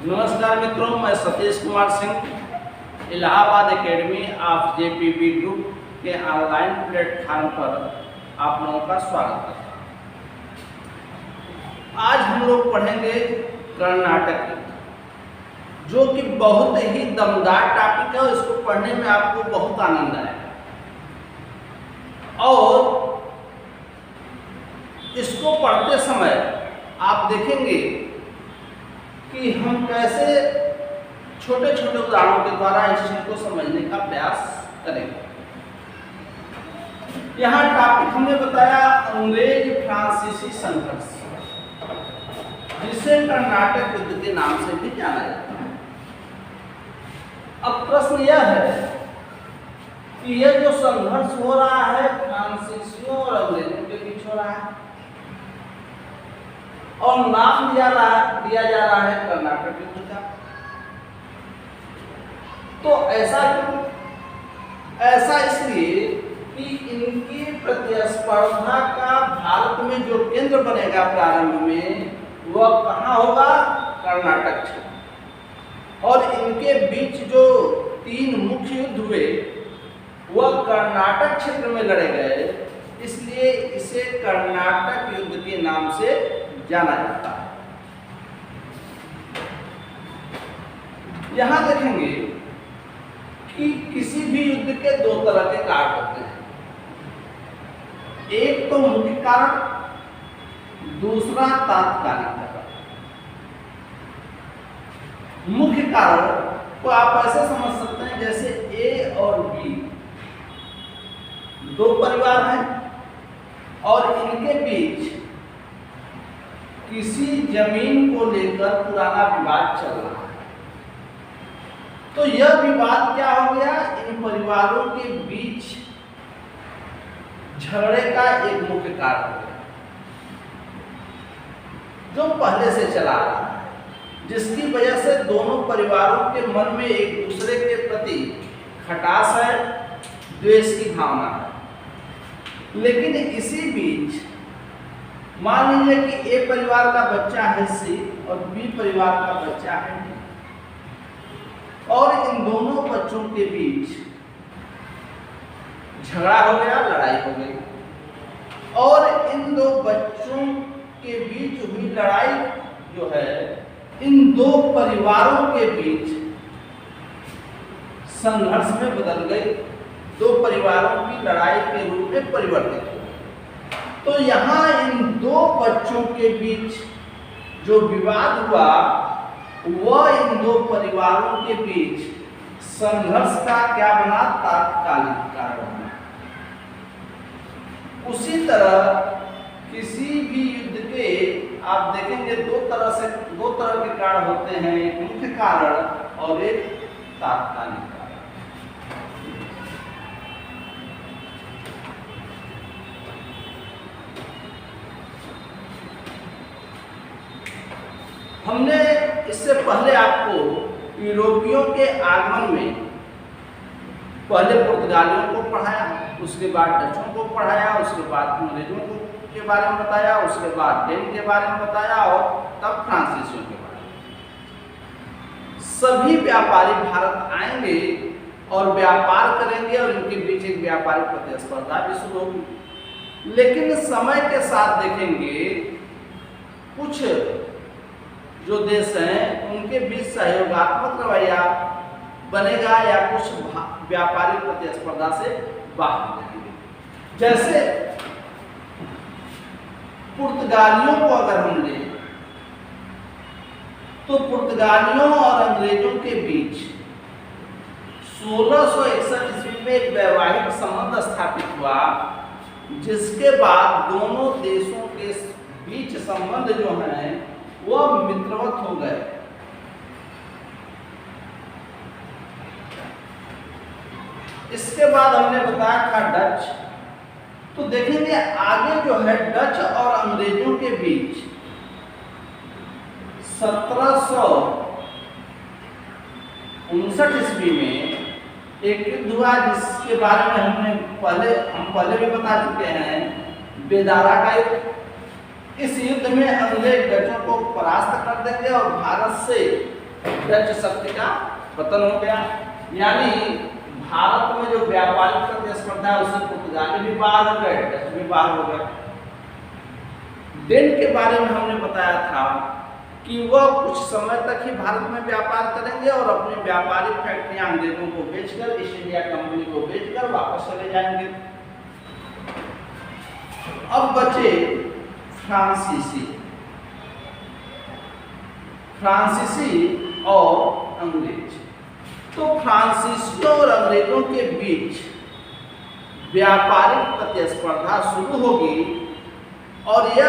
नमस्कार मित्रों, मैं Satish Kumar Singh Allahabad academy of JPB group के ऑनलाइन प्लेटफॉर्म पर आप लोगों का स्वागत करता हूँ। आज हम लोग पढ़ेंगे कर्नाटक, जो कि बहुत ही दमदार टॉपिक है और इसको पढ़ने में आपको बहुत आनंद आएगा। और इसको पढ़ते समय आप देखेंगे कि हम कैसे छोटे छोटे उदाहरणों के द्वारा इस चीज को समझने का प्रयास करेंगे। यहाँ टॉपिक हमने बताया अंग्रेज फ्रांसीसी संघर्ष, जिसे कर्नाटक युद्ध के नाम से भी जाना जाता है। अब प्रश्न यह है कि यह जो संघर्ष हो रहा है फ्रांसीसियों और अंग्रेजों के बीच हो रहा है और नाम दिया जा रहा है कर्नाटक युद्ध का, तो ऐसा क्यों? ऐसा इसलिए कि इनकी प्रतिस्पर्धा का भारत में जो केंद्र बनेगा प्रारंभ में, वह कहाँ होगा? कर्नाटक क्षेत्र। और इनके बीच जो तीन मुख्य युद्ध हुए वह कर्नाटक क्षेत्र में लड़े गए, इसलिए इसे कर्नाटक युद्ध के नाम से जाना जाता है। यहां देखेंगे कि किसी भी युद्ध के दो तरह के कारण होते हैं, एक तो मुख्य कारण, दूसरा तात्कालिक कारण। मुख्य कारण को आप ऐसे समझ सकते हैं जैसे ए और बी दो परिवार हैं और इनके बीच किसी जमीन को लेकर पुराना विवाद चल रहा है। तो यह विवाद क्या हो गया? इन परिवारों के बीच झगड़े का एक मुख्य कारण हो गया, जो पहले से चला रहा है, जिसकी वजह से दोनों परिवारों के मन में एक दूसरे के प्रति खटास है, द्वेष की भावना है। लेकिन इसी बीच मान लीजिए कि ए परिवार का बच्चा है सी और बी परिवार का बच्चा है डी, और इन दोनों बच्चों के बीच झगड़ा हो गया, लड़ाई हो गई, और इन दो बच्चों के बीच हुई लड़ाई जो है इन दो परिवारों के बीच संघर्ष में बदल गई, दो परिवारों की लड़ाई के रूप में परिवर्तित हो। तो यहाँ इन दो बच्चों के बीच जो विवाद हुआ वह इन दो परिवारों के बीच संघर्ष का क्या बना? तात्कालिक कारण बना। उसी तरह किसी भी युद्ध के आप देखेंगे दो तरह के कारण होते हैं, एक मुख्य कारण और एक तात्कालिक कारण। हमने इससे पहले आपको यूरोपियों के आगमन में पहले पुर्तगालियों को पढ़ाया, उसके बाद डचों को पढ़ाया, उसके बाद अंग्रेजों को के बारे में बताया, उसके बाद डेन के बारे में बताया और तब फ्रांसीसियों के बारे में। सभी व्यापारी भारत आएंगे और व्यापार करेंगे और इनके बीच एक व्यापारिक प्रतिस्पर्धा भी शुरू होगी। लेकिन समय के साथ देखेंगे कुछ जो देश हैं उनके बीच सहयोगात्मक रवैया बनेगा या कुछ व्यापारिक प्रतिस्पर्धा से बाहर जाएंगे। जैसे पुर्तगालियों को अगर हम लें तो पुर्तगालियों और अंग्रेजों के बीच 1661 ईस्वी में एक वैवाहिक संबंध स्थापित हुआ, जिसके बाद दोनों देशों के बीच संबंध जो हैं वह मित्रवत हो गए। इसके बाद हमने बताया था डच। तो देखेंगे आगे जो है डच और अंग्रेजों के बीच 1759 ईस्वी में एक युद्ध हुआ, जिसके बारे में हम पहले भी बता चुके हैं, बेदारा का युद्ध। इस युद्ध में अंग्रेज डचों को परास्त कर देंगे और भारत से डच शक्ति का पतन हो गया। यानी भारत में जो व्यापारिक प्रतिस्पर्धा है उससे पुर्तगाली भी बाहर हो गए, डच भी बाहर हो गए। डेन के बारे में हमने बताया था कि वह कुछ समय तक ही भारत में व्यापार करेंगे और अपनी व्यापारिक फैक्ट्रियां अंग्रेजों को बेचकर, ईस्ट इंडिया कंपनी को बेचकर वापस चले जाएंगे। अब बचे फ्रांसीसी और अंग्रेज। तो फ्रांसीसियों और अंग्रेजों के बीच व्यापारिक प्रतिस्पर्धा शुरू होगी और यह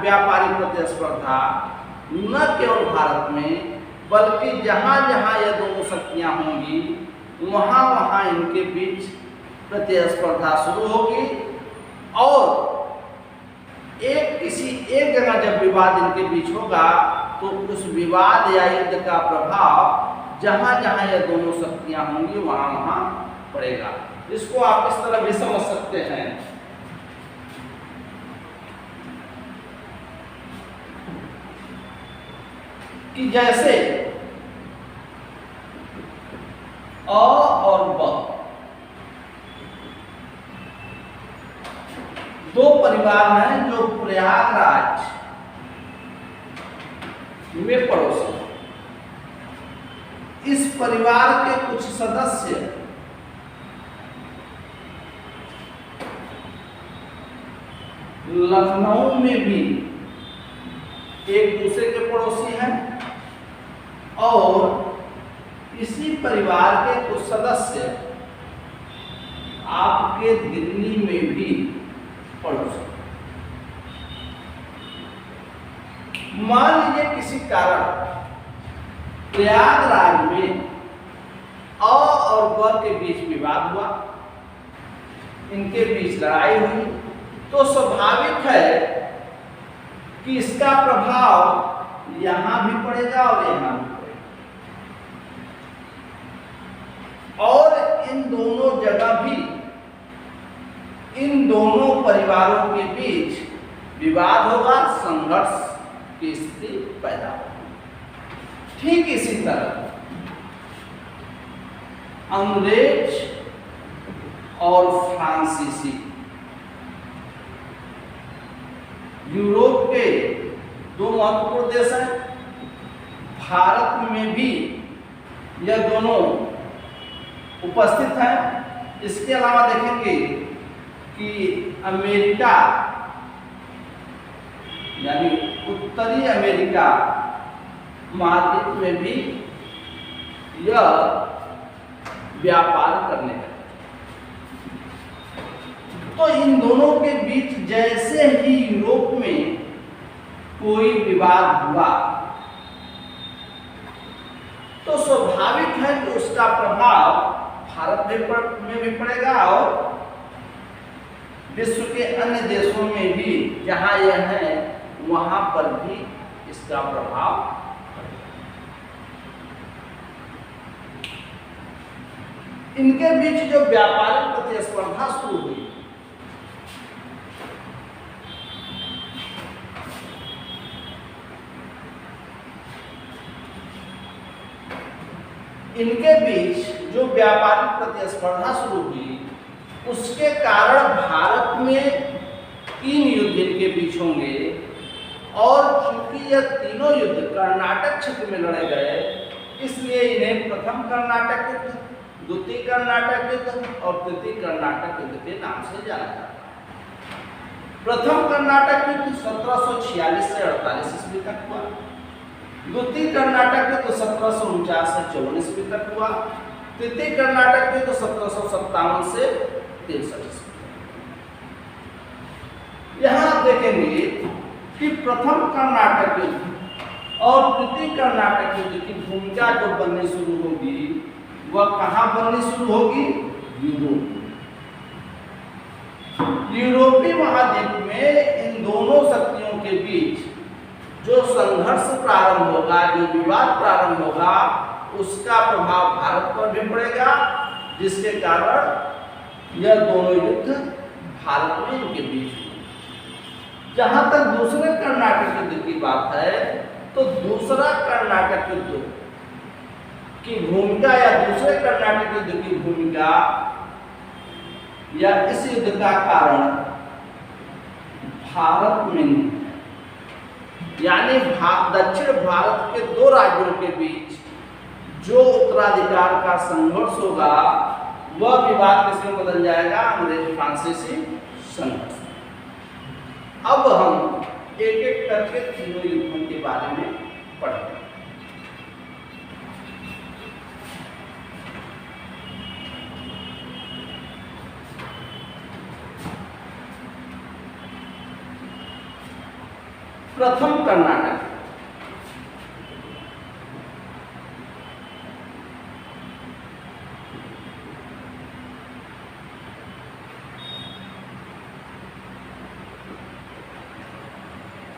व्यापारिक प्रतिस्पर्धा न केवल भारत में बल्कि जहां जहां यह दोनों शक्तियां होंगी वहां वहां इनके बीच प्रतिस्पर्धा शुरू होगी और किसी एक जगह जब विवाद इनके बीच होगा तो उस विवाद या युद्ध का प्रभाव जहां जहां यह दोनों शक्तियां होंगी वहां वहां पड़ेगा। इसको आप इस तरह भी समझ सकते हैं कि जैसे अ और ब दो परिवार हैं जो प्रयागराज में पड़ोसी। इस परिवार के कुछ सदस्य लखनऊ में भी एक दूसरे के पड़ोसी हैं और इसी परिवार के कुछ सदस्य आपके दिल्ली में भी पड़ोसी। मान लीजिए किसी कारण प्रयागराज में अ और ब के बीच विवाद हुआ, इनके बीच लड़ाई हुई, तो स्वाभाविक है कि इसका प्रभाव यहां भी पड़ेगा और यहां भी पड़ेगा और इन दोनों जगह भी इन दोनों परिवारों के बीच विवाद होगा, संघर्ष की स्थिति पैदा होगी। ठीक इसी तरह अंग्रेज और फ्रांसीसी यूरोप के दो महत्वपूर्ण देश हैं। भारत में भी यह दोनों उपस्थित हैं। इसके अलावा देखेंगे कि अमेरिका यानी उत्तरी अमेरिका महाद्वीप में भी यह व्यापार करने लगे। तो इन दोनों के बीच जैसे ही यूरोप में कोई विवाद हुआ तो स्वाभाविक है कि उसका प्रभाव भारत में भी पड़ेगा और विश्व के अन्य देशों में भी जहां यह है वहां पर भी इसका प्रभाव पड़ेगा। इनके बीच जो व्यापारिक प्रतिस्पर्धा शुरू हुई इनके बीच जो व्यापारिक प्रतिस्पर्धा शुरू हुई उसके कारण भारत में 3 युद्ध इनके बीच होंगे और चूंकि यह तीनों युद्ध कर्नाटक क्षेत्र में लड़े गए इसलिए इन्हें प्रथम कर्नाटक युद्ध, द्वितीय कर्नाटक युद्ध और तृतीय कर्नाटक युद्ध के नाम से जाना जाता है। प्रथम कर्नाटक युद्ध 1746 से 48 ईस्वी तक हुआ। द्वितीय कर्नाटक युद्ध 1749 से 54 ईस्वी तक हुआ। तृतीय कर्नाटक युद्ध 1757 से 63 ईस्वी। यहाँ आप देखेंगे कि प्रथम कर्नाटक युद्ध और तृतीय कर्नाटक युद्ध की भूमिका जो बननी शुरू होगी वह कहाँ बननी शुरू होगी? यूरोपीय महाद्वीप में इन दोनों शक्तियों के बीच जो संघर्ष प्रारंभ होगा, जो विवाद प्रारंभ होगा, उसका प्रभाव भारत पर भी पड़ेगा, जिसके कारण यह दोनों युद्ध भारत में इनके बीच हुए। जहां तक दूसरे कर्नाटक युद्ध की बात है तो दूसरा कर्नाटक युद्ध की भूमिका या दूसरे कर्नाटक युद्ध की भूमिका या इस युद्ध का कारण भारत में नहीं, यानी दक्षिण भारत के दो राज्यों के बीच जो उत्तराधिकार का संघर्ष होगा वह विवाद किसमें बदल जाएगा? अंग्रेज फ्रांसीसी संघर्ष। अब हम एक एक करके तीनों युद्धों के बारे में पढ़ेंगे। प्रथम कर्नाटक।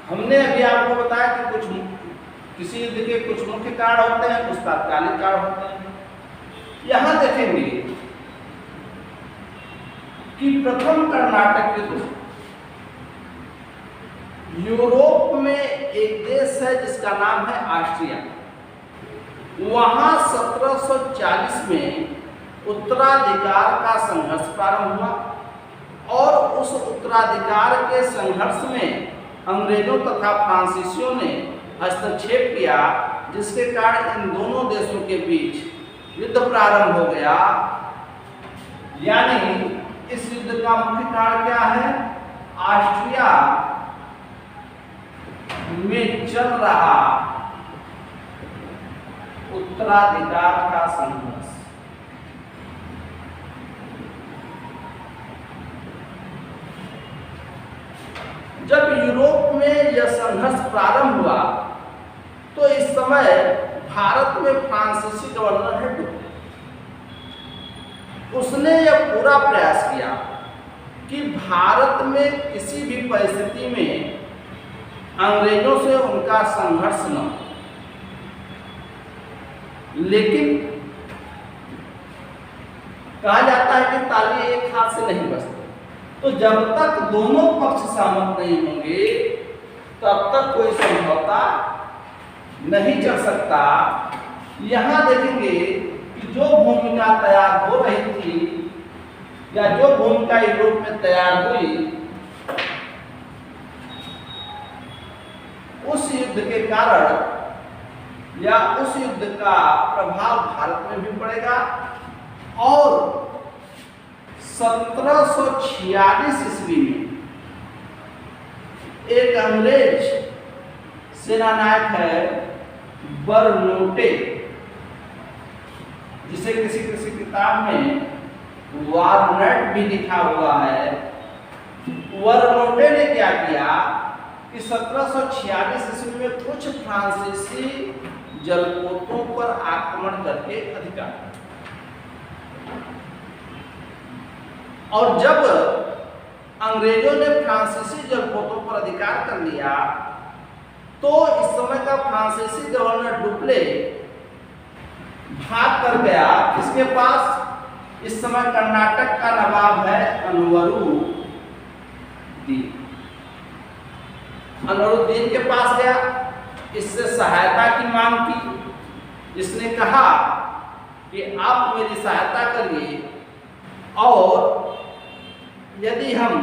हमने अभी आपको बताया कि कुछ किसी युद्ध के कुछ मुख्य कारण होते हैं, कुछ तात्कालिक कारण होते हैं। यहां देखेंगे कि प्रथम कर्नाटक युद्ध यूरोप में एक देश है जिसका नाम है ऑस्ट्रिया। वहां 1740 में उत्तराधिकार का संघर्ष प्रारंभ हुआ और उस उत्तराधिकार के संघर्ष में अंग्रेजों तथा फ्रांसीसियों ने हस्तक्षेप किया, जिसके कारण इन दोनों देशों के बीच युद्ध प्रारंभ हो गया। यानी इस युद्ध का मुख्य कारण क्या है? ऑस्ट्रिया में चल रहा उत्तराधिकार का संघर्ष। जब यूरोप में यह संघर्ष प्रारंभ हुआ तो इस समय भारत में फ्रांसीसी गवर्नर है डुप्ले। उसने यह पूरा प्रयास किया कि भारत में किसी भी परिस्थिति में अंग्रेजों से उनका संघर्ष न हो, लेकिन कहा जाता है कि ताली एक हाथ से नहीं बजती। तो जब तक दोनों पक्ष सहमत नहीं होंगे तब तक कोई समझौता नहीं चल सकता। यहां देखेंगे कि जो भूमिका तैयार हो रही थी या जो भूमिका यूरोप में तैयार हुई, उस युद्ध के कारण या उस युद्ध का प्रभाव भारत में भी पड़ेगा और 1746 ईस्वी में एक अंग्रेज सेनानायक है बर्नोटे, जिसे किसी किसी किताब में वारनेट भी लिखा हुआ है। बर्नोटे ने क्या किया कि 1746 ईस्वी में कुछ फ्रांसीसी जलपोतों पर आक्रमण करके अधिकार, और जब अंग्रेजों ने फ्रांसीसी जलपोतों पर अधिकार कर लिया तो इस समय का फ्रांसीसी गवर्नर डुप्ले भाग कर गया। किसके पास? इस समय कर्नाटक का नवाब है अनवरुद्दीन। अनवरुद्दीन के पास गया, इससे सहायता की मांग की। इसने कहा कि आप मेरी सहायता करिए और यदि हम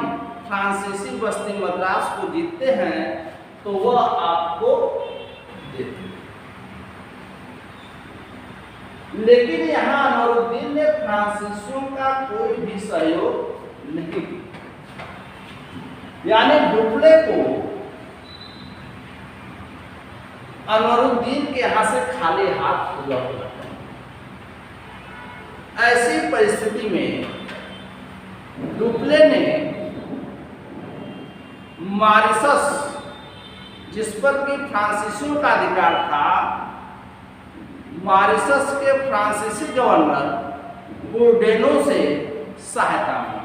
फ्रांसीसी बस्ती मद्रास को जीतते हैं तो वह आपको देते हैं। लेकिन यहां अनवरुद्दीन ने फ्रांसीसियों का कोई भी सहयोग नहीं किया, यानी डुप्ले को अनवरुद्दीन के यहां से खाली हाथ हुआ। ऐसी परिस्थिति में डुप्ले ने मॉरिशस, जिस पर कि फ्रांसीसियों का अधिकार था, मॉरिशस के फ्रांसीसी गवर्नर बोर्डेनो से सहायता मांगी।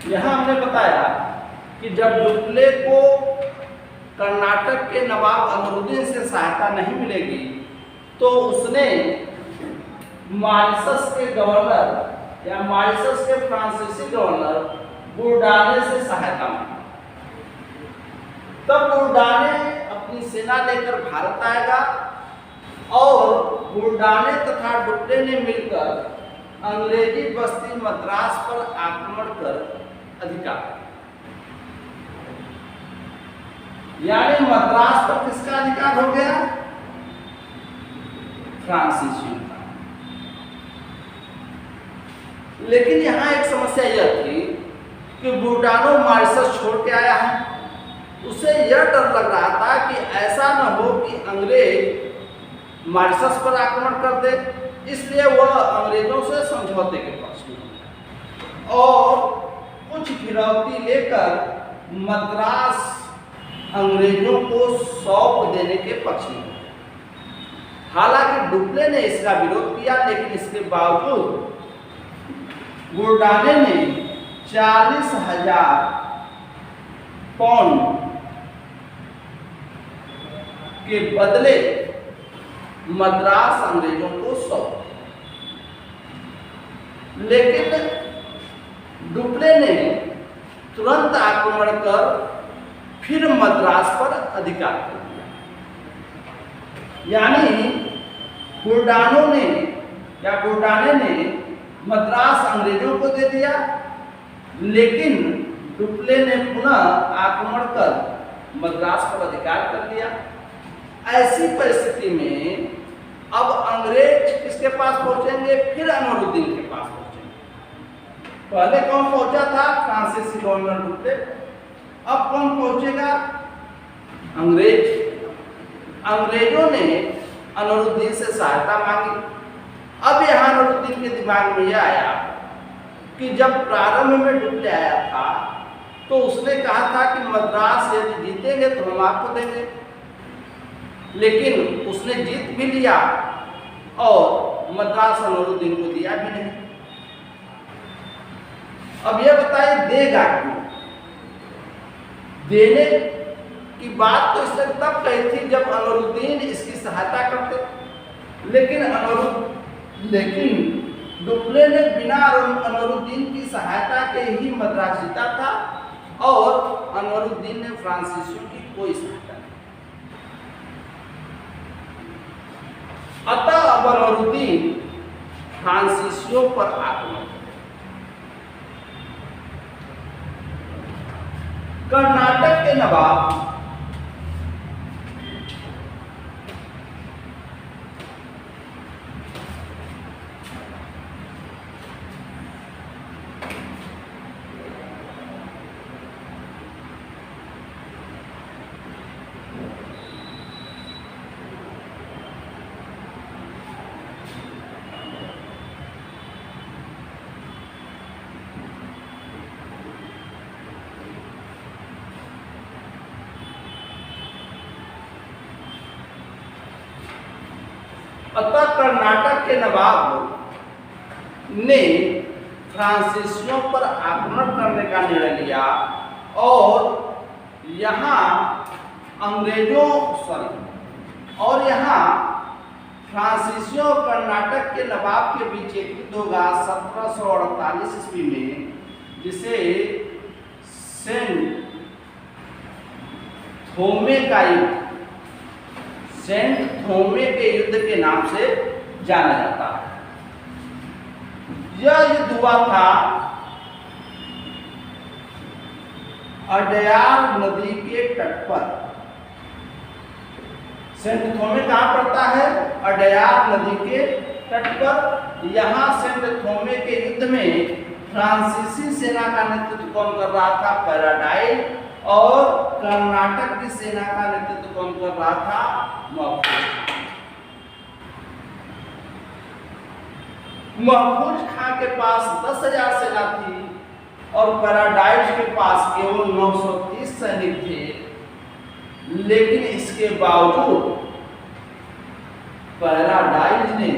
यहाँ हमने बताया कि जब डुप्ले को कर्नाटक के नवाब अनरुद्दीन से सहायता नहीं मिलेगी तो उसने मॉरिशस के गवर्नर या मॉरिशस के फ्रांसीसी गवर्नर बुरडाने से सहायता मांगी। तब बुरडाने अपनी सेना लेकर भारत आएगा और बुरडाने तथा डुप्ले ने मिलकर अंग्रेजी बस्ती मद्रास पर आक्रमण कर अधिकार, यानी मद्रास पर किसका अधिकार हो गया? फ्रांसीसियों का। लेकिन यहां एक समस्या यह थी कि बुरडानो मॉरिशस छोड़ के आया है, उसे यह डर लग रहा था कि ऐसा न हो कि अंग्रेज मॉरिशस पर आक्रमण कर दे, इसलिए वह अंग्रेजों से समझौते के पक्ष में और कुछ फिरौती लेकर मद्रास अंग्रेजों को सौंप देने के पक्ष में। हालांकि डुप्ले ने इसका विरोध किया, लेकिन इसके बावजूद बुरडाने ने 40,000 पाउंड के बदले मद्रास अंग्रेजों को सौंप दिया। लेकिन डुप्ले ने तुरंत आक्रमण कर फिर मद्रास पर अधिकार कर दिया, यानी बुरडाने ने मद्रास अंग्रेजों को दे दिया, लेकिन डुप्ले ने पुनः आक्रमण कर मद्रास पर अधिकार कर दिया। ऐसी परिस्थिति में अब अंग्रेज किसके पास पहुंचेंगे? फिर अनवरुद्दीन के पास पहुंचेंगे। पहले कौन पहुंचा था? फ्रांसीसी गवर्नर डुप्ले। अब कौन पहुंचेगा? अंग्रेज। अंग्रेजों ने अनवरुद्दीन से सहायता मांगी। अब यहाँ अनवरुद्दीन के दिमाग में यह आया कि जब प्रारंभ में डुप्ले आया था तो उसने कहा था कि मद्रास यदि जीतेंगे तो हम आपको देंगे, लेकिन उसने जीत भी लिया और मद्रास अनवरुद्दीन को दिया भी नहीं। अब यह बताइए देगा क्यों? देने की बात तो इसने तब कही थी जब अनवरुद्दीन इसकी सहायता करते, लेकिन डुप्ले ने बिना अनवरुद्दीन की सहायता के ही मद्रास जीता था और अनवरुद्दीन ने फ्रांसीसियों की कोई सहायता नहीं। अतः अब अनवरुद्दीन फ्रांसीसियों पर आक्रमण कर्नाटक के नवाब अतः कर्नाटक के नवाब ने फ्रांसीसियों पर आक्रमण करने का निर्णय लिया और यहाँ फ्रांसीसियों और कर्नाटक के नवाब के बीच एक युद्ध होगा 1748 ईस्वी में, जिसे सेंट थोमे के युद्ध के नाम से जाना जाता है। यह युद्ध हुआ था अडयार नदी के तट पर। सेंट थोमे कहाँ पड़ता है? अडयार नदी के तट पर। यहाँ सेंट थोमे के युद्ध में फ्रांसीसी सेना का नेतृत्व कौन कर रहा था? पैराडाइल। और कर्नाटक की सेना का नेतृत्व कौन कर रहा था? महफूज खां के पास 10,000 सेना थी और पैराडाइज के पास केवल 930 सैनिक थे। लेकिन इसके बावजूद पैराडाइज ने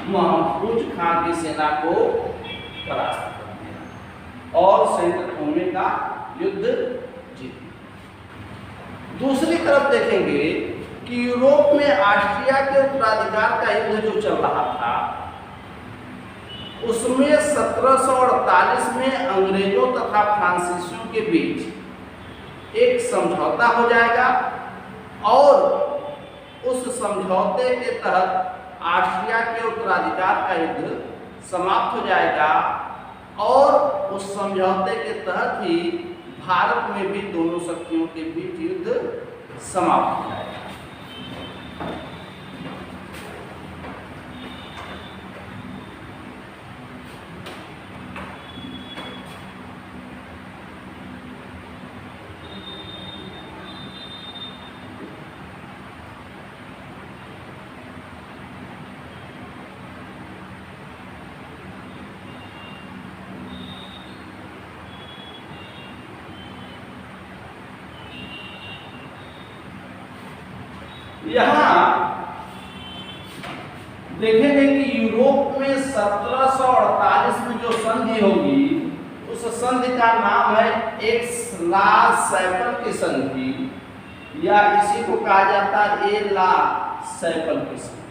महफूज खां की सेना को परास्त कर दिया। और सेंट थोमे का युद्ध जीती। दूसरी तरफ देखेंगे कि यूरोप में ऑस्ट्रिया के उत्तराधिकार का युद्ध जो चल रहा था, उसमें 1748 में अंग्रेजों तथा फ्रांसीसियों के बीच एक समझौता हो जाएगा और उस समझौते के तहत ऑस्ट्रिया के उत्तराधिकार का युद्ध समाप्त हो जाएगा और उस समझौते के तहत ही भारत में भी दोनों शक्तियों के बीच युद्ध समाप्त हो जाएगा। यहाँ देखेंगे कि यूरोप में 1748 में जो संधि होगी, उस संधि का नाम है एक्स-ला-सैपल की संधि, या इसी को कहा जाता है ए-ला-सैपल की संधि।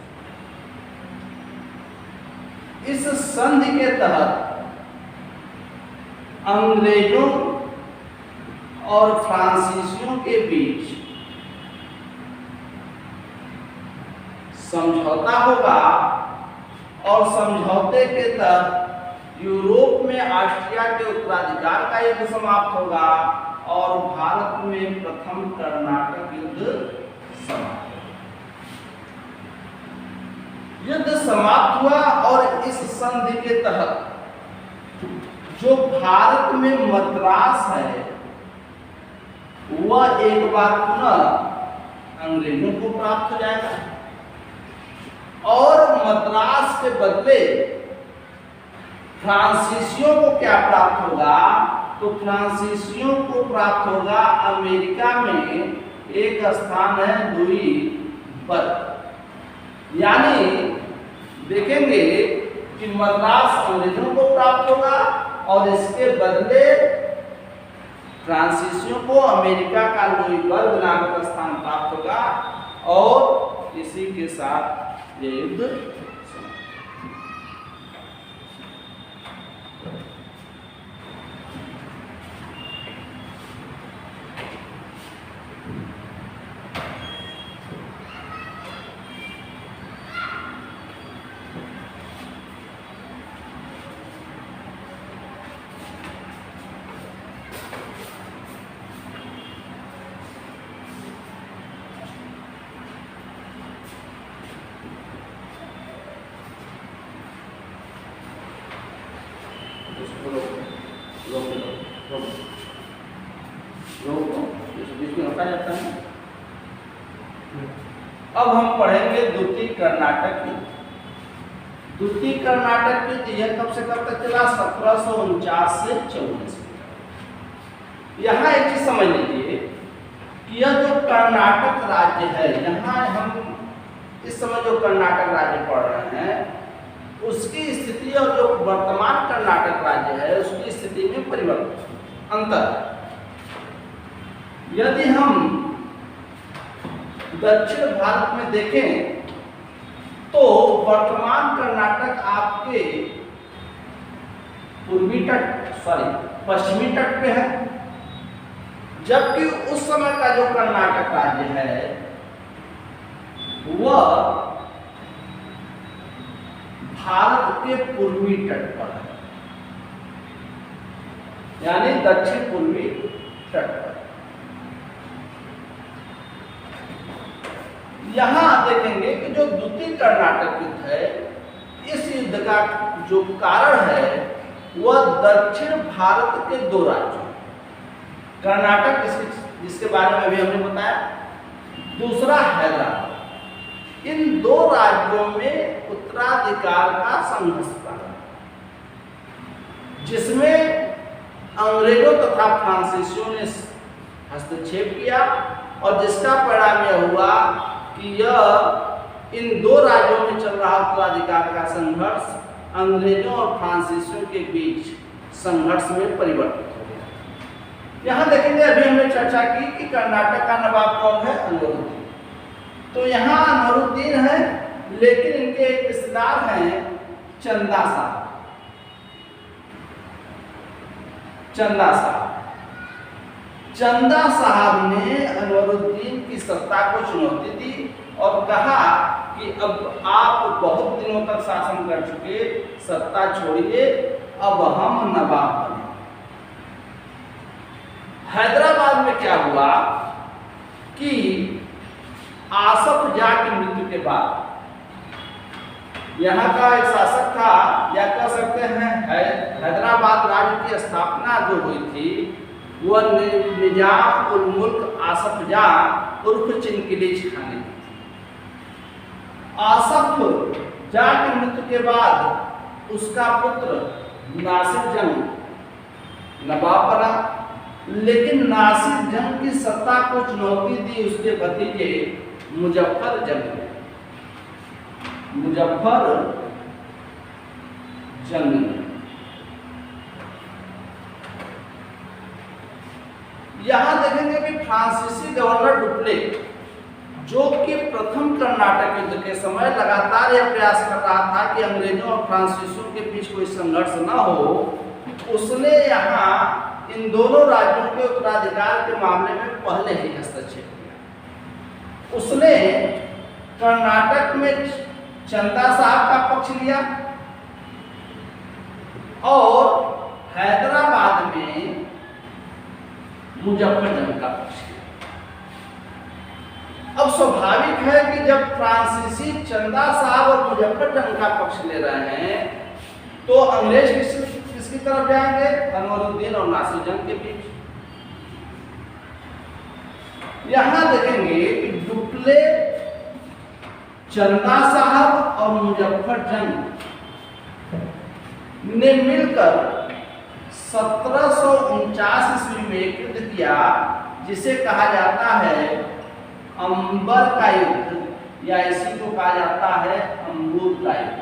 इस संधि के तहत अंग्रेजों और फ्रांसीसियों के बीच समझौता होगा और समझौते के तहत यूरोप में ऑस्ट्रिया के उत्तराधिकार का युद्ध समाप्त होगा और भारत में प्रथम कर्नाटक युद्ध समाप्त होगा। युद्ध समाप्त हुआ और इस संधि के तहत जो भारत में मद्रास है वह एक बार पुनः अंग्रेजों को प्राप्त हो जाएगा और मद्रास के बदले फ्रांसीसियों को क्या प्राप्त होगा, तो फ्रांसीसियों को प्राप्त होगा अमेरिका में एक स्थान है लुई बर्ग। यानी देखेंगे कि मद्रास अंग्रेजों को प्राप्त होगा और इसके बदले फ्रांसीसियों को अमेरिका का लुई बर्ग नामक स्थान प्राप्त होगा और इसी के साथ ये युद्ध जाता है। अब हम पढ़ेंगे द्वितीय कर्नाटक युद्ध। द्वितीय कर्नाटक युद्ध यह कब से कब तक चला? 1749 से 54। यहाँ एक चीज समझ लीजिए कि यह जो कर्नाटक राज्य है, यहाँ हम इस समय जो कर्नाटक राज्य पढ़ रहे हैं उसकी स्थिति और जो वर्तमान कर्नाटक राज्य है उसकी स्थिति में परिवर्तन अंतर। यदि हम दक्षिण भारत में देखें तो वर्तमान कर्नाटक आपके पश्चिमी तट पे है, जबकि उस समय का जो कर्नाटक राज्य है वह भारत के पूर्वी तट पर है, यानी दक्षिण पूर्वी तट पर। यहां देखेंगे कि जो द्वितीय कर्नाटक युद्ध है, इस युद्ध का जो कारण है वह दक्षिण भारत के दो राज्यों, कर्नाटक जिसके बारे में भी हमने बताया, दूसरा हैदराबाद, इन दो राज्यों में उत्तराधिकार का संघर्ष रहा, जिसमें अंग्रेजों तथा फ्रांसीसियों ने हस्तक्षेप किया और जिसका परिणाम यह हुआ कि यह इन दो राज्यों में चल रहा उत्तराधिकार का संघर्ष अंग्रेजों और फ्रांसीसियों के बीच संघर्ष में परिवर्तित हो गया। यहाँ देखेंगे, अभी हमने चर्चा की कि कर्नाटक का नवाब कौन है? अनवरुद्दीन। तो यहाँ अनवरुद्दीन है, लेकिन इनके एक रिश्तेदार हैं चंदा साहब। चंदा साहब ने अनवरुद्दीन की सत्ता को चुनौती दी और कहा कि अब आप बहुत दिनों तक शासन कर चुके, सत्ता छोड़िए, अब हम नवाब बने। हैदराबाद में क्या हुआ कि आसफ जाह की मृत्यु के बाद यहाँ का एक शासक था, या कह सकते हैं हैदराबाद राज्य की स्थापना जो हुई थी वह निजाम उल मुल्क आसफ जाह उर्फ चिनकिलीज खान ने। आसफ जाह की मृत्यु के बाद उसका पुत्र नासिर जंग नवाब बना, लेकिन नासिर जंग की सत्ता को चुनौती दी उसके भतीजे मुजफ्फर जंग ने। यहां देखेंगे कि फ्रांसीसी गवर्नर डुप्ले, जो कि प्रथम कर्नाटक युद्ध के समय लगातार यह प्रयास कर रहा था कि अंग्रेजों और फ्रांसीसियों के बीच कोई संघर्ष न हो, उसने यहाँ इन दोनों राज्यों के उत्तराधिकार के मामले में पहले ही हस्तक्षेप किया। उसने कर्नाटक में चंदा साहब का पक्ष लिया और हैदराबाद में मुजफ्फर जंग का पक्ष लिया। अब स्वाभाविक है कि जब फ्रांसीसी चंदा साहब और मुजफ्फर जंग का पक्ष ले रहे हैं तो अंग्रेज किसकी तरफ जाएंगे? अनवरुद्दीन और नासिर जंग के बीच। यहां देखेंगे कि डुप्ले, चंदा साहब और मुजफ्फर जंग ने मिलकर 1749 ईस्वी में एक युद्ध किया जिसे कहा जाता है अंबर का युद्ध, या इसी को कहा जाता है अंबूर का युद्ध।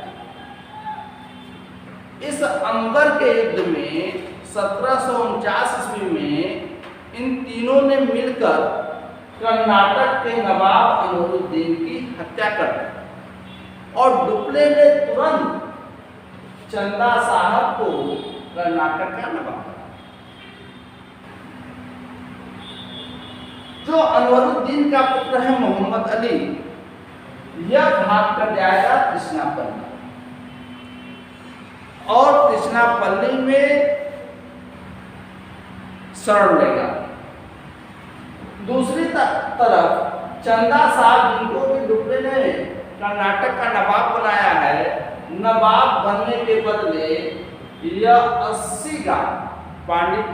इस अंबर के युद्ध में 1749 ईस्वी में इन तीनों ने मिलकर कर्नाटक के नवाब अनवरुद्दीन की हत्या कर दी और डुप्ले ने तुरंत चंदा साहब को कर्नाटक का नवाब बना। जो अनवरुद्दीन का पुत्र है मोहम्मद अली, यह भाग कर जाएगा कृष्णापल्ली और कृष्णापल्ली में शरण लेगा। दूसरी तरफ चंदा साहब, जिनको भी डुप्ले ने कर्नाटक का नवाब बनाया है, नवाब बनने के बदले यह 80 गांव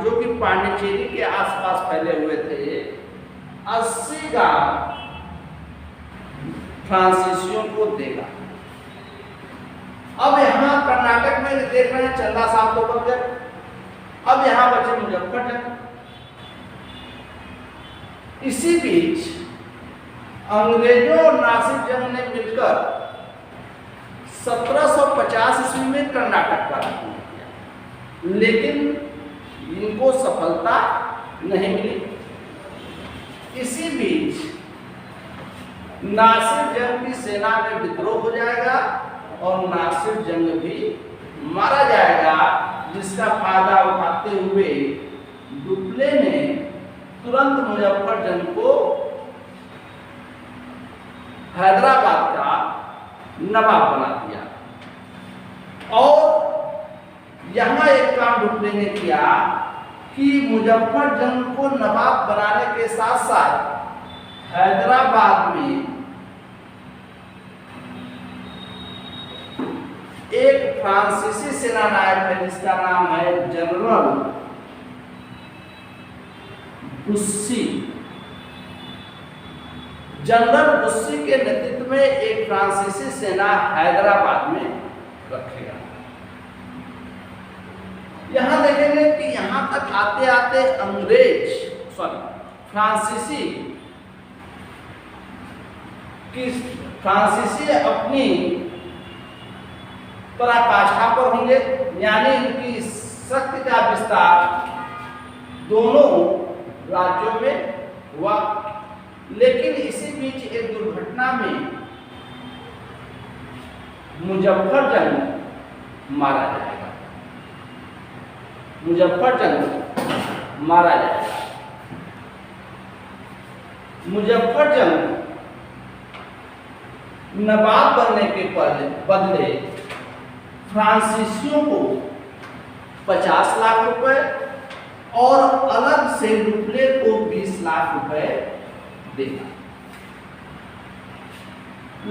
जो कि पांडिचेरी के आसपास फैले हुए थे, 80 गांव फ्रांसीसियों को देगा। अब यहाँ कर्नाटक में देख रहे हैं चंदा साहब तो बन गए, अब यहाँ बचे मुजफ्फर जंग। इसी बीच अंग्रेजों और नासिर जंग ने मिलकर 1750 ईस्वी में कर्नाटक का गठन किया, लेकिन इनको सफलता नहीं मिली। इसी बीच नासिर जंग की सेना में विद्रोह हो जाएगा और नासिर जंग भी मारा जाएगा, जिसका फायदा उठाते हुए डुप्ले ने तुरंत मुजफ्फर जंग को हैदराबाद का नवाब बना दिया। और यहां एक काम डुप्ले ने किया कि मुजफ्फर जंग को नवाब बनाने के साथ साथ हैदराबाद में एक फ्रांसीसी सेनानायक है जिसका नाम है जनरल बुस्सी। जनरल बुस्सी के नेतृत्व में एक फ्रांसीसी सेना हैदराबाद में रखेगा। यहां देखेंगे कि यहां तक आते आते फ्रांसीसी अपनी पराकाष्ठा पर होंगे, यानी इनकी शक्ति का विस्तार दोनों राज्यों में हुआ। लेकिन इसी बीच एक दुर्घटना में मुजफ्फरजंग मारा जाएगा। मुजफ्फरजंग मारा जाएगा। मुजफ्फरजंग नवाब बनने के बदले फ्रांसीसियों को 50 लाख रुपए और अलग से डुप्ले को 20 लाख रुपए देगा।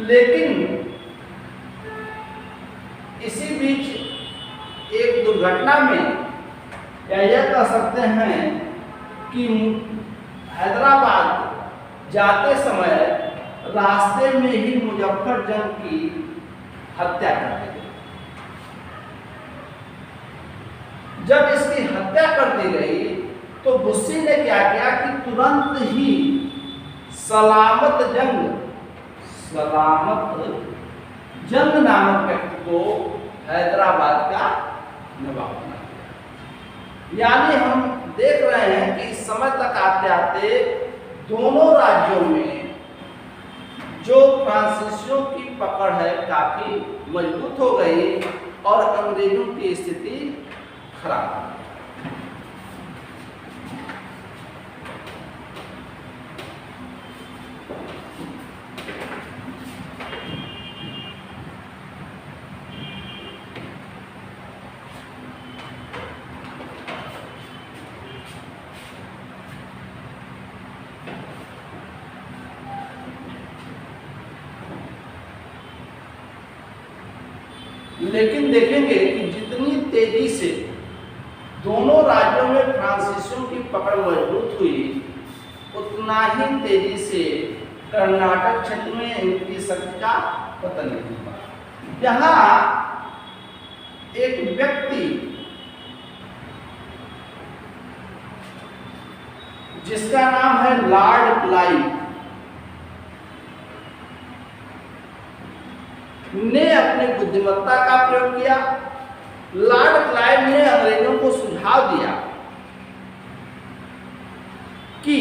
लेकिन इसी बीच एक दुर्घटना में या यह कह सकते हैं कि हैदराबाद जाते समय रास्ते में ही मुजफ्फरजंग की हत्या कर दी गई। जब इसकी हत्या कर दी गई तो बुस्सी ने क्या किया कि तुरंत ही सलामत जंग नामक व्यक्ति को हैदराबाद का नवाब बना दिया। यानी हम देख रहे हैं कि इस समय तक आते आते दोनों राज्यों में जो फ्रांसीसियों की पकड़ है काफी मजबूत हो गई और अंग्रेजों की स्थिति खराब हो गई। लेकिन देखेंगे कि जितनी तेजी से दोनों राज्यों में फ्रांसीसियों की पकड़ मजबूत हुई उतना ही तेजी से कर्नाटक क्षेत्र में इनकी शक्ति का पतन हुआ। यहाँ एक व्यक्ति जिसका नाम है लॉर्ड क्लाइव ने अपनी बुद्धिमत्ता का प्रयोग किया। लॉर्ड क्लाइव ने अंग्रेजों को सुझाव दिया कि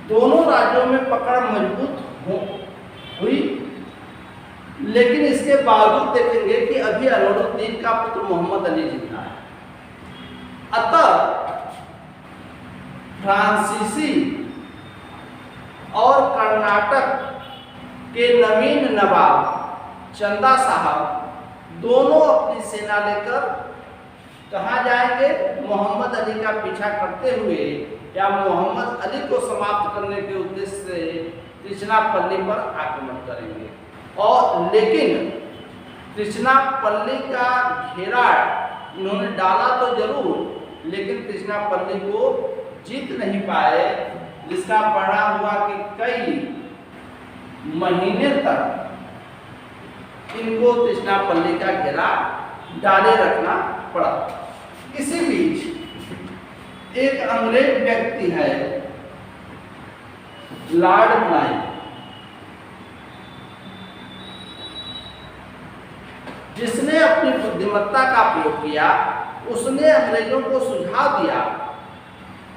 दोनों राज्यों में पकड़ मजबूत हुई, लेकिन इसके बावजूद देखेंगे कि अभी अनवरुद्दीन का पुत्र मोहम्मद अली जिंदा है। अतः फ्रांसीसी और कर्नाटक के नवीन नवाब चंदा साहब दोनों अपनी सेना लेकर कहाँ जाएंगे? मोहम्मद अली का पीछा करते हुए या मोहम्मद अली को समाप्त करने के उद्देश्य से त्रिचनापल्ली पर आक्रमण करेंगे। और लेकिन त्रिचनापल्ली का घेरा इन्होंने डाला तो जरूर, लेकिन त्रिचनापल्ली को जीत नहीं पाए, जिसका परिणाम हुआ कि कई महीने तक इनको त्रिचनापल्ली का घेरा डाले रखना पड़ा। इसी बीच एक अंग्रेज व्यक्ति है लॉर्ड क्लाइव, जिसने अपनी बुद्धिमत्ता का प्रयोग किया। उसने अंग्रेजों को सुझाव दिया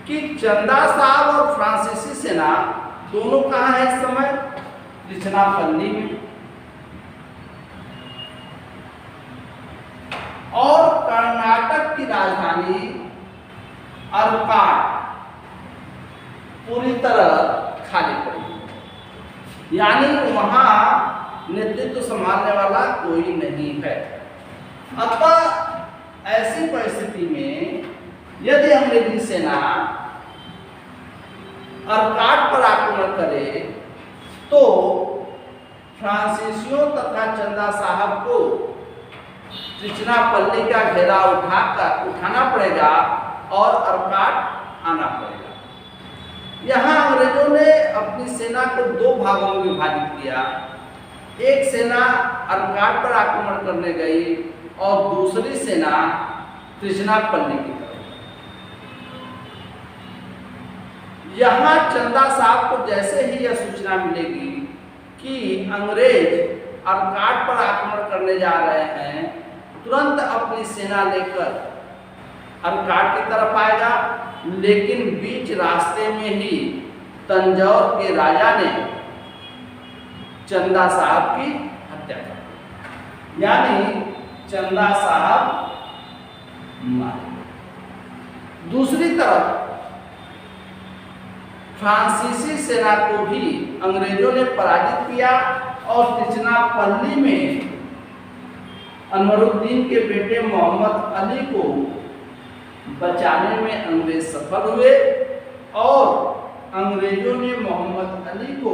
कि चंदा साहब और फ्रांसीसी सेना दोनों कहाँ है इस समय? त्रिचनापल्ली में। और कर्नाटक की राजधानी अर्काट पूरी तरह खाली पड़ी, यानी वहां नेतृत्व संभालने वाला कोई नहीं है। अतः ऐसी परिस्थिति में यदि अंग्रेजी सेना अर्काट पर आक्रमण करे तो फ्रांसीसियों तथा चंदा साहब को त्रिचनापल्ली का घेरा उठाना पड़ेगा और अर्काट आना पड़ेगा। यहाँ अंग्रेजों ने अपनी सेना को दो भागों में विभाजित किया। एक सेना अर्काट पर आक्रमण करने गई और दूसरी सेना त्रिचनापल्ली की तरफ। यहाँ चंदा साहब को जैसे ही यह सूचना मिलेगी कि अंग्रेज अर्काट पर आक्रमण करने जा रहे हैं, तुरंत अपनी सेना लेकर अर्काट की तरफ आएगा। लेकिन बीच रास्ते में ही तंजौर के राजा ने चंदा साहब की हत्या कर दी, यानी चंदा साहब मारे। दूसरी तरफ फ्रांसीसी सेना को भी अंग्रेजों ने पराजित किया और तिरचनापल्ली में अनवरुद्दीन के बेटे मोहम्मद अली को बचाने में अंग्रेज सफल हुए और अंग्रेजों ने मोहम्मद अली को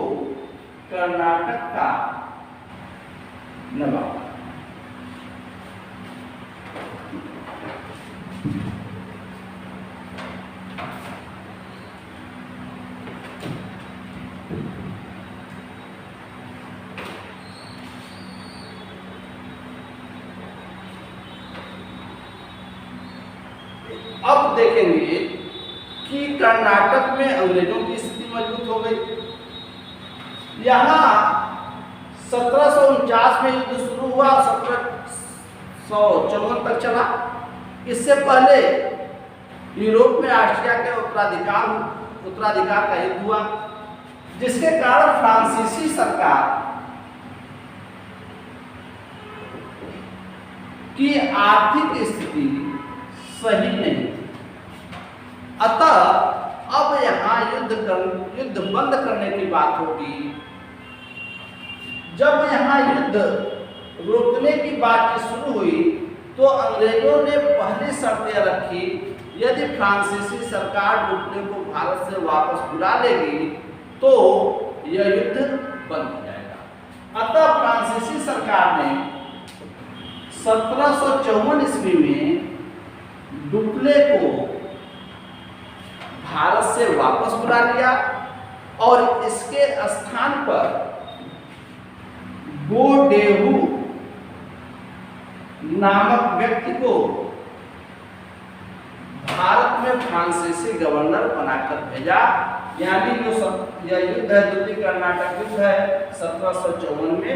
कर्नाटक का नवाब। अब देखेंगे कि कर्नाटक में अंग्रेजों की स्थिति मजबूत हो गई। यहाँ 1749 में युद्ध शुरू हुआ, 1754 तक चला। इससे पहले यूरोप में ऑस्ट्रिया के उत्तराधिकार का युद्ध हुआ, जिसके कारण फ्रांसीसी सरकार की आर्थिक स्थिति सही नहीं थी। अतः अब यहाँ युद्ध बंद करने की बात होगी। जब यहाँ युद्ध रोकने की बातचीत शुरू हुई तो अंग्रेजों ने पहली शर्तें रखी, यदि फ्रांसीसी सरकार डुप्ले को भारत से वापस बुला लेगी तो यह युद्ध बंद हो जाएगा। अतः फ्रांसीसी सरकार ने 1754 ईस्वी में डुप्ले को भारत से वापस बुला लिया और इसके स्थान पर गोडेहू नामक व्यक्ति को भारत में फ्रांसीसी गवर्नर बनाकर भेजा। यानी जो यह युद्ध है, द्वितीय कर्नाटक युद्ध है, 1754 में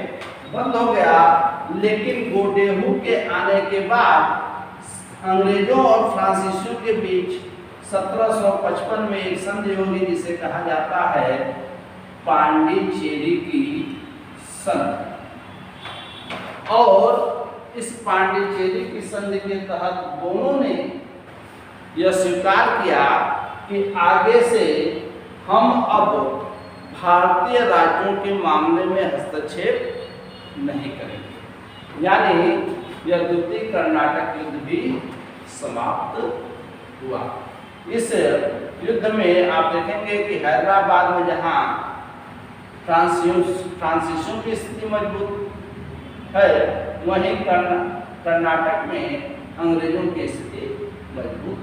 बंद हो गया। लेकिन गोडेहू के आने के बाद अंग्रेजों और फ्रांसीसियों के बीच 1755 में एक संधि होगी, जिसे कहा जाता है पांडिचेरी की संधि। और इस पांडिचेरी की संधि के तहत दोनों ने यह स्वीकार किया कि आगे से हम अब भारतीय राज्यों के मामले में हस्तक्षेप नहीं करेंगे। यानी यह द्वितीय कर्नाटक युद्ध भी समाप्त हुआ। इस युद्ध में आप देखेंगे कि हैदराबाद में जहां फ्रांसीसियों की स्थिति मजबूत है, वहीं कर्नाटक में अंग्रेजों की स्थिति मजबूत।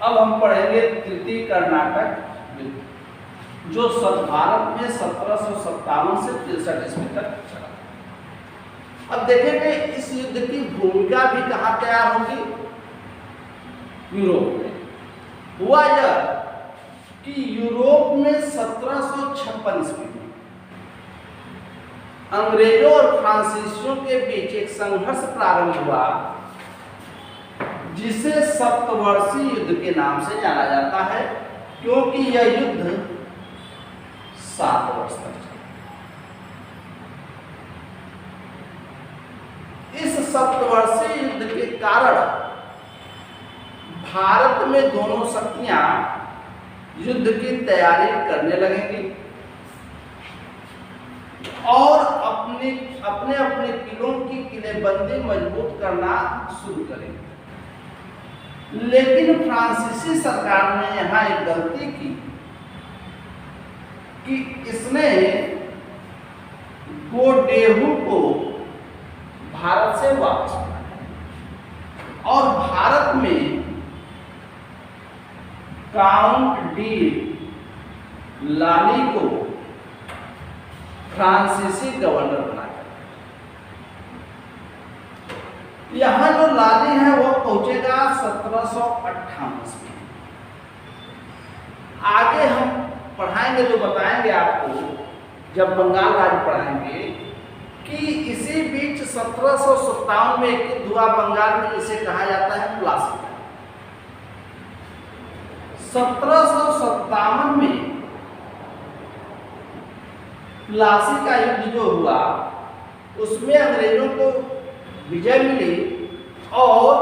अब हम पढ़ेंगे तृतीय कर्नाटक युद्ध, जो भारत में 1757 से 63 ईस्वी तक चला। अब देखेंगे इस युद्ध की भूमिका भी कहाँ तैयार होगी, यूरोप में। हुआ यह कि यूरोप में 1756 ईस्वी में अंग्रेजों और फ्रांसीसियों के बीच एक संघर्ष प्रारंभ हुआ, जिसे सप्तवर्षीय युद्ध के नाम से जाना जाता है, क्योंकि यह युद्ध 7 वर्ष तक चला। इस सप्तवर्षीय युद्ध के कारण भारत में दोनों शक्तियां युद्ध की तैयारी करने लगेंगी और अपने अपने किलों की किलेबंदी मजबूत करना शुरू करेंगे। लेकिन फ्रांसीसी सरकार ने यहाँ एक गलती की कि इसने गोडेहू को भारत से वापस बुलाया और भारत में काउंट डी लाली को फ्रांसीसी गवर्नर बनाया। यहाँ जो लाली है वो पहुंचेगा 1758 में। आगे हम पढ़ाएंगे, जो बताएंगे आपको जब बंगाल राज्य पढ़ाएंगे, कि इसी बीच 1757 में एक हुआ बंगाल में, जिसे कहा जाता है प्लासी। 1757 में प्लासी का युद्ध जो हुआ उसमें अंग्रेजों को विजय मिली और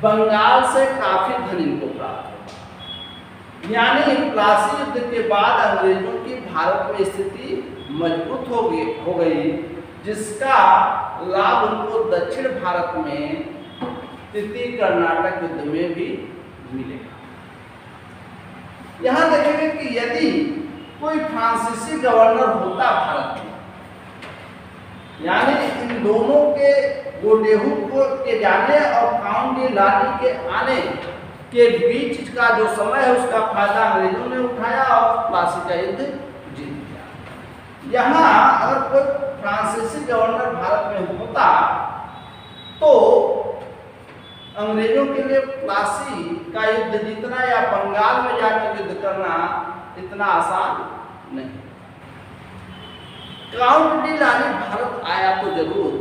बंगाल से काफी धन इनको प्राप्त हुआ। यानी प्लासी युद्ध के बाद अंग्रेजों की भारत में स्थिति मजबूत हो गई, जिसका लाभ उनको दक्षिण भारत में तृतीय कर्नाटक युद्ध में भी मिलेगा। यहां देखेंगे कि यदि कोई फ्रांसीसी गवर्नर होता भारत में, यानी इन दोनों के गोडेहू के जाने और काउंट डी लाली के आने के बीच का जो समय है उसका फायदा अंग्रेजों ने उठाया और प्लासी का युद्ध जीत गया। यहाँ अगर कोई फ्रांसीसी गवर्नर भारत में होता तो अंग्रेजों के लिए प्लासी का युद्ध जीतना या बंगाल में जाकर युद्ध करना इतना आसान नहीं। काउंट डी लाली भारत आया तो जरूर,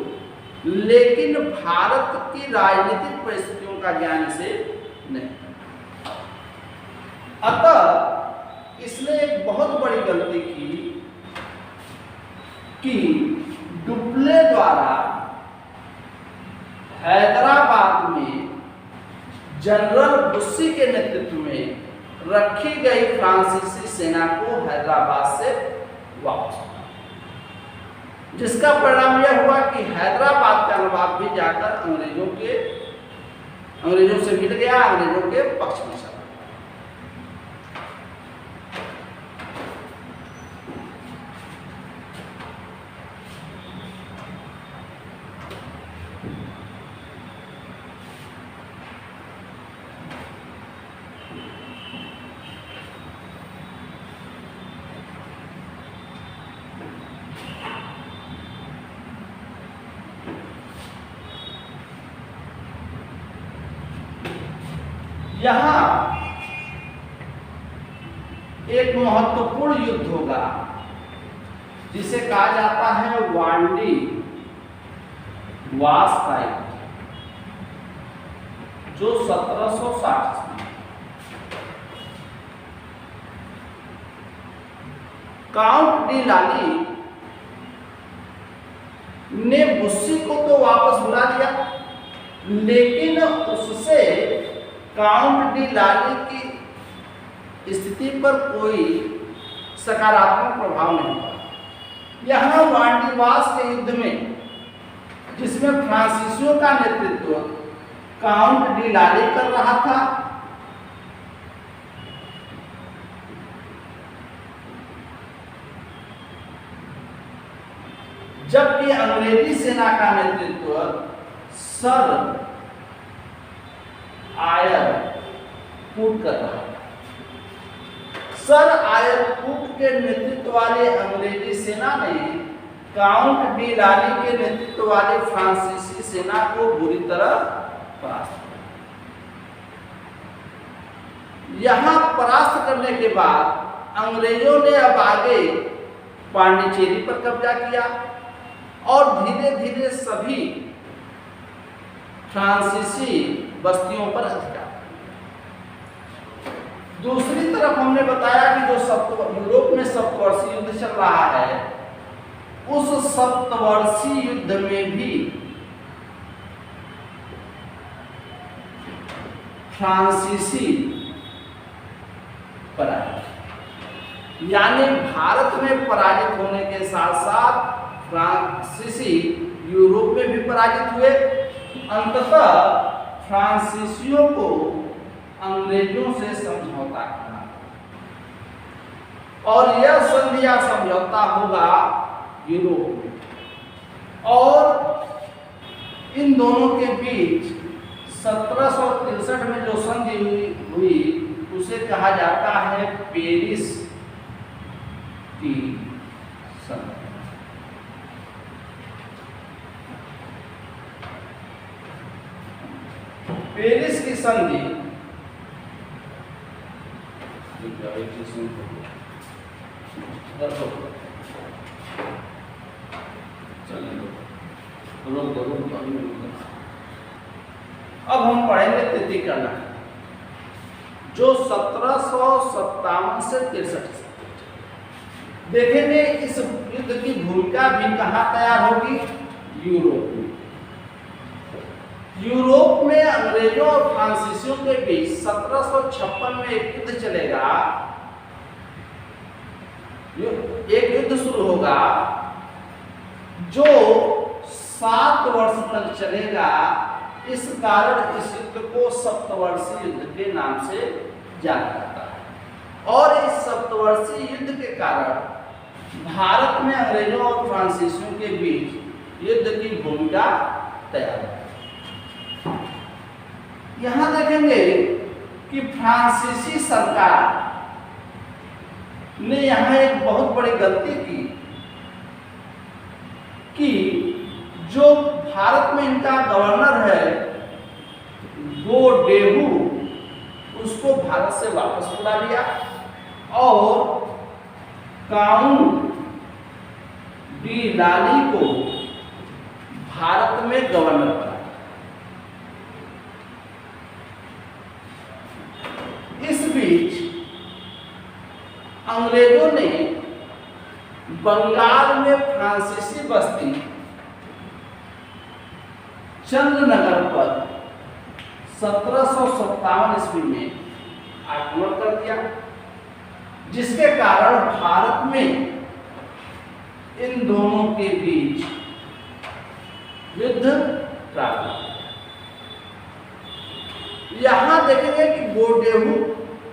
लेकिन भारत की राजनीतिक परिस्थितियों का ज्ञान इसे नहीं। अतः इसने एक बहुत बड़ी गलती की कि डुप्ले द्वारा हैदराबाद में जनरल बुस्सी के नेतृत्व में रखी गई फ्रांसीसी सेना को हैदराबाद से वापस, जिसका परिणाम यह हुआ कि हैदराबाद का नवाब भी जाकर अंग्रेजों से मिल गया, अंग्रेजों के पक्ष में चला। यहाँ एक महत्वपूर्ण युद्ध होगा जिसे कहा जाता है वांडी वास का युद्ध, जो 1760 में। काउंट डी लाली ने बुस्सी को तो वापस बुला लिया, लेकिन उससे काउंट डी लाली की स्थिति पर कोई सकारात्मक प्रभाव नहीं पड़ा। यहाँ वांडीवास के युद्ध में, जिसमें फ्रांसीसियों का नेतृत्व काउंट डी लाली कर रहा था, जबकि अंग्रेजी सेना का नेतृत्व सर आयर कूट कर रहा था। सर आयर कूट के नेतृत्व वाले अंग्रेजी सेना ने काउंट डी लाली के नेतृत्व वाली फ्रांसीसी सेना को बुरी तरह परास्त किया। यहां परास्त करने के बाद अंग्रेजों ने अब आगे पांडिचेरी पर कब्जा किया और धीरे धीरे सभी फ्रांसीसी बस्तियों पर अधिकार। दूसरी तरफ हमने बताया कि जो यूरोप में सप्तवर्षीय युद्ध चल रहा है, उस सप्तवर्षीय युद्ध में भी फ्रांसीसी पराजित, यानी भारत में पराजित होने के साथ साथ फ्रांसीसी यूरोप में भी पराजित हुए। अंततः फ्रांसीसियों को अंग्रेजों से समझौता करना, और यह संधि या समझौता होगा यूरोप में, और इन दोनों के बीच 1763 में जो संधि हुई उसे कहा जाता है पेरिस की संधि। पेरिस की संधि अब हम पढ़ेंगे तृतीयकरण, जो 1757 से 63। देखेंगे इस युद्ध की भूमिका भी कहाँ तैयार होगी? यूरोप में। यूरोप में अंग्रेजों और फ्रांसीसियों के बीच 1756 में एक युद्ध चलेगा, एक युद्ध शुरू होगा जो 7 वर्ष तक चलेगा। इस कारण इस युद्ध को सप्तवर्षीय युद्ध के नाम से जाना जाता है। और इस सप्तवर्षीय युद्ध के कारण भारत में अंग्रेजों और फ्रांसीसियों के बीच युद्ध की भूमिका तैयार है। यहां देखेंगे कि फ्रांसीसी सरकार ने यहां एक बहुत बड़ी गलती की कि जो भारत में इनका गवर्नर है गोडेहू, उसको भारत से वापस बुला लिया और काउंट डी लाली को भारत में गवर्नर बनाया। इस बीच अंग्रेजों ने बंगाल में फ्रांसीसी बस्ती चंद्रनगर पर 1757 ईस्वी में आक्रमण कर दिया, जिसके कारण भारत में इन दोनों के बीच युद्ध प्रारंभ हुआ। यहां देखेंगे कि गोडेहू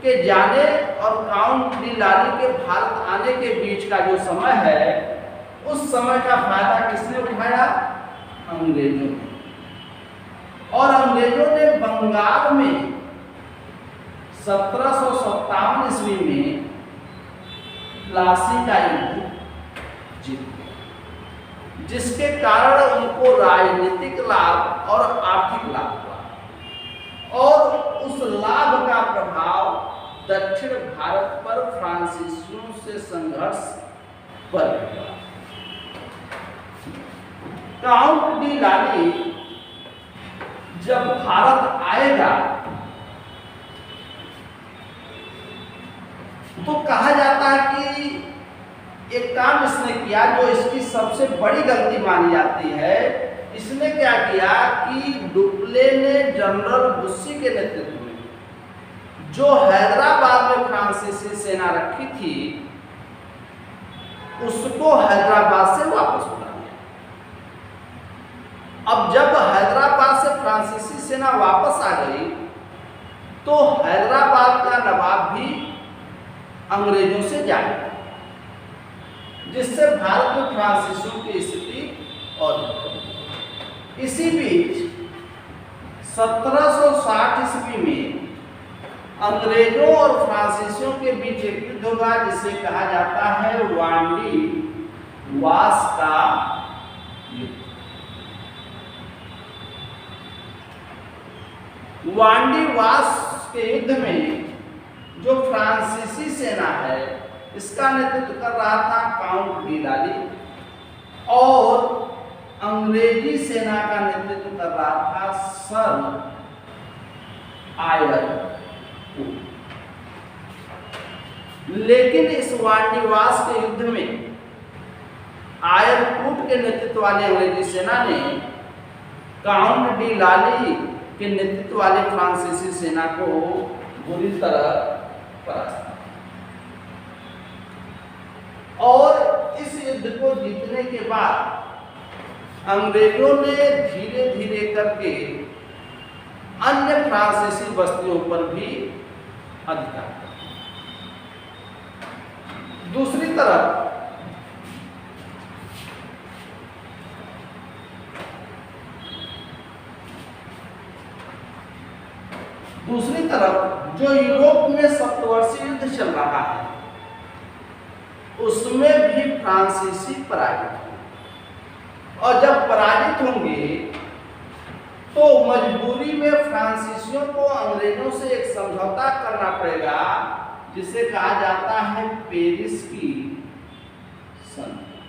के जाने और काउंट डी लाली के भारत आने के बीच का जो समय है, उस समय का फायदा किसने उठाया? अंग्रेजों ने। और अंग्रेजों ने बंगाल में 1757 ईस्वी में प्लासी का युद्ध जीत गया, जिसके कारण उनको राजनीतिक लाभ और आर्थिक लाभ हुआ और उस लाभ का प्रभाव दक्षिण भारत पर फ्रांसीसियों से संघर्ष पर हुआ। काउंट डी लाली जब भारत आएगा तो कहा जाता है कि एक काम इसने किया जो इसकी सबसे बड़ी गलती मानी जाती है। इसने क्या किया कि डुप्ले ने जनरल बुस्सी के नेतृत्व में जो हैदराबाद में फ्रांसीसी सेना रखी थी, उसको हैदराबाद से वापस बुला लिया। अब जब हैदराबाद से फ्रांसीसी सेना वापस आ गई तो हैदराबाद का नवाब भी अंग्रेजों से जा गया, जिससे भारत में फ्रांसीसियों की स्थिति और इसी बीच 1760 ईस्वी में अंग्रेजों और फ्रांसीसियों के बीच एक युद्ध होगा जिसे कहा जाता है वांडी वास का युद्ध। वांडी वास के युद्ध में जो फ्रांसीसी सेना है, इसका नेतृत्व कर रहा था काउंट डी लाली और अंग्रेजी सेना का नेतृत्व कर रहा था सर आयर। लेकिन इस वांडीवास के युद्ध में आयरकूट के नेतृत्व वाली अंग्रेजी सेना ने काउंट डी लाली के नेतृत्व वाली फ्रांसीसी सेना को बुरी तरह परास्त किया और इस युद्ध को जीतने के बाद अंग्रेजों ने धीरे धीरे करके अन्य फ्रांसीसी बस्तियों पर भी अधिकार किया। दूसरी तरफ जो यूरोप में सप्तवर्षीय युद्ध चल रहा है, उसमें भी फ्रांसीसी पराजित होंगे और जब पराजित होंगे तो मजबूरी में फ्रांसीसियों को अंग्रेजों से एक समझौता करना पड़ेगा जिसे कहा जाता है पेरिस की संधि,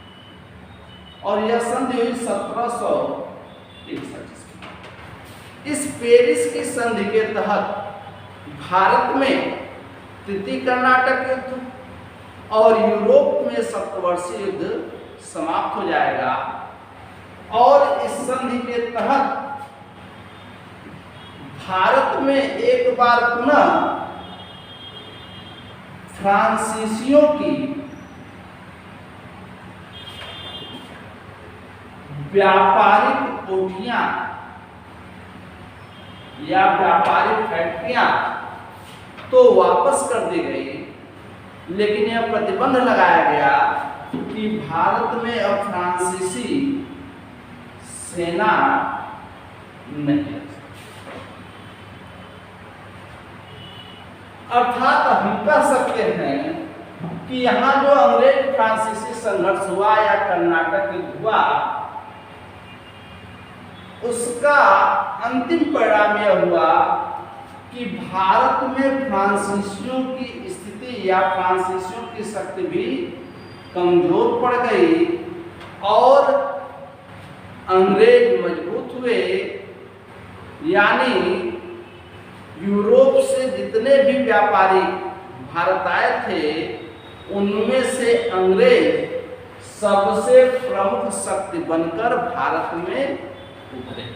और यह संधि हुई 1761। इस पेरिस की संधि के तहत भारत में तृतीय कर्नाटक युद्ध और यूरोप में सप्तवर्षीय युद्ध समाप्त हो जाएगा, और इस संधि के तहत भारत में एक बार पुनः फ्रांसीसियों की व्यापारिक कोठियां या व्यापारिक फैक्ट्रियां तो वापस कर दी गई, लेकिन यह प्रतिबंध लगाया गया कि भारत में अब फ्रांसीसी सेना नहीं। अर्थात हम कह सकते हैं कि यहाँ जो अंग्रेज फ्रांसीसी संघर्ष हुआ या कर्नाटक युद्ध हुआ, उसका अंतिम परिणाम यह हुआ कि भारत में फ्रांसीसियों की स्थिति या फ्रांसीसियों की शक्ति भी कमजोर पड़ गई और अंग्रेज मजबूत हुए। यानी यूरोप से जितने भी व्यापारी भारत आए थे, उनमें से अंग्रेज सबसे प्रमुख शक्ति बनकर भारत में उभरे।